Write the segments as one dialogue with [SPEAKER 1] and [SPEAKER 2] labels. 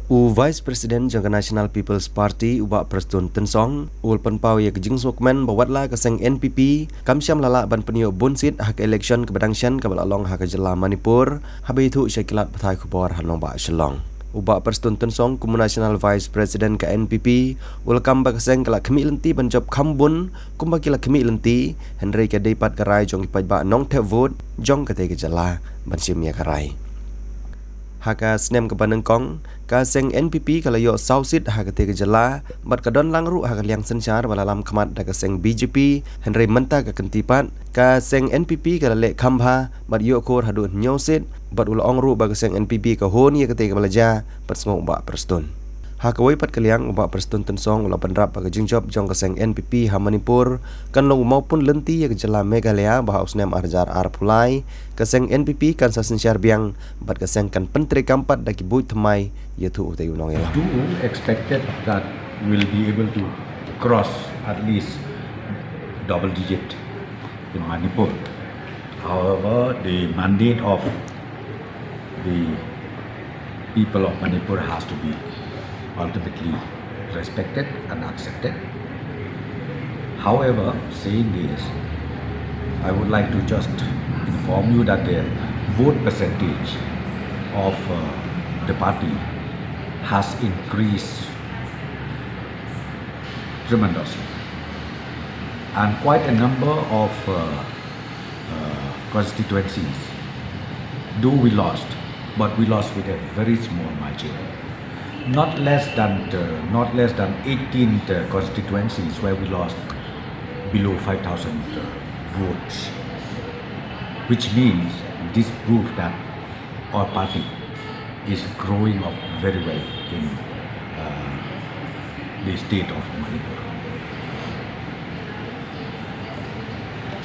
[SPEAKER 1] Vice President Jangka National People's Party ubak Preston Tensong ulpan pau ya Jingsokmen bawatla keseng NPP kamsyam lala ban peniuk bunsit hak election kebedangsyan kabalalong hak jela Manipur habitu syakilat patai kubor hanong ba shalong ubak Preston Tensong kumu National Vice President ke NPP welcome ba keseng kala kemi lenti banjob kambun kumba kila kemi lenti Henry ke dapat karai jong ipai ba nong te vote jong kate jela ban simya karai haka snem ke Panengkong ka seng NPP kalayo sausit haka te jela bat kadon langru haka Jingsynshar balalam khamat da ka seng BJP Henry menta ka kentipat ka seng NPP kala le khambha bat yo kor Haduh nyosit bat ul ongru ba ka seng NPP ka hon ye ka te malaja bat ngok ba Preston haka wai pat kaliang ubak Preston Tensong ula penrap ba ka Jingjop jong ka seng NPP ha Manipur kan long Mawpun lenti ye ka jela Meghalaya ba usnem arjar arpulai ka seng NPP kan Jingsynshar biang bat ka seng kan pentri kampat da ki buit thamai ye thu te unong ela
[SPEAKER 2] do expected that we'll be able to cross at least double digit in Manipur. However, the mandate of the people of Manipur has to be ultimately respected and accepted. However, saying this, I would like to just inform you that the vote percentage of the party has increased tremendously, and quite a number of constituencies though we lost, but we lost with a very small margin. Not less than 18 constituencies where we lost below 5,000 votes, which means this proves that our party is growing up very well in the state of Manipur.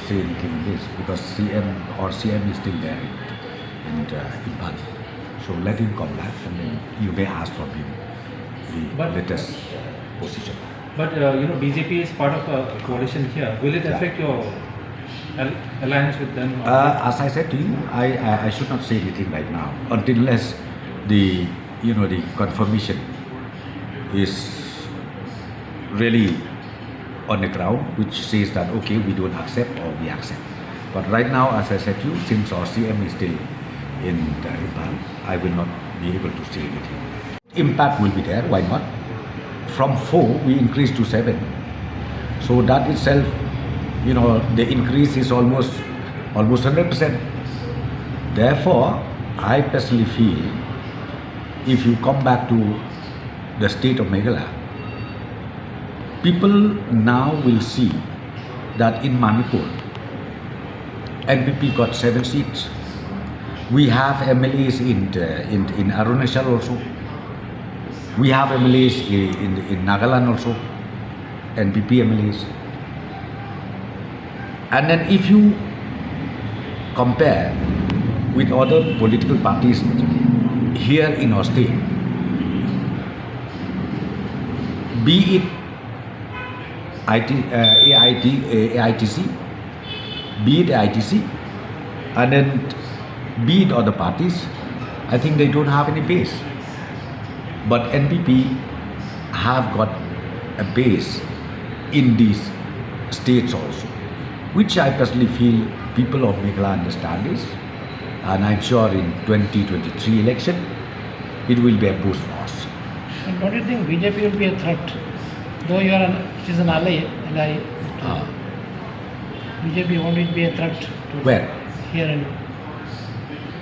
[SPEAKER 2] Say anything on this because CM is still there in Impal. So let him come back and then you may ask from him the latest position.
[SPEAKER 3] But BJP is part of a coalition here. Will it affect your alliance with them?
[SPEAKER 2] As I said to you, I should not say anything right now unless the confirmation is really on the ground, which says that okay, we don't accept or we accept. But right now, as I said to you, since our CM is still in the Impal, I will not be able to say anything. Impact will be there, why not? From 4 we increased to 7. So that itself, the increase is almost 100%. Therefore, I personally feel if you come back to the state of Meghalaya, people now will see that in Manipur, NPP got 7 seats. We have MLAs in Arunachal also. We have MLAs in Nagaland also, NPP MLAs. And then if you compare with other political parties here in our state, be it AITC, be it ITC, and then be it other parties, I think they don't have any base. But NPP have got a base in these states also, which I personally feel people of Meghalaya understand this, and I'm sure in 2023 election, it will be a boost for us.
[SPEAKER 4] And don't you think BJP will be a threat? Though it is an ally, BJP won't it be a threat to
[SPEAKER 2] Where?
[SPEAKER 4] Here in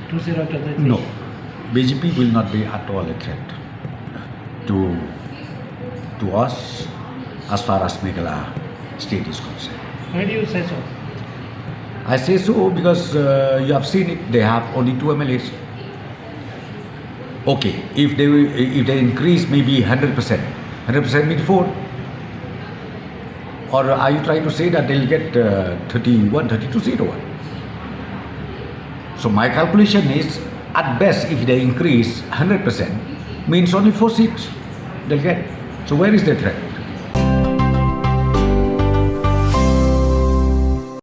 [SPEAKER 4] 2023?
[SPEAKER 2] No, BJP will not be at all a threat to us as far as Meghalaya state is concerned.
[SPEAKER 4] Why do you say so?
[SPEAKER 2] I say so because you have seen it, they have only 2 MLAs. Okay, if they increase maybe 100% means 4. Or are you trying to say that they'll get 32 seats or what? So my calculation is, at best, if they increase 100%, means only 4 seats they'll get. So where is the threat?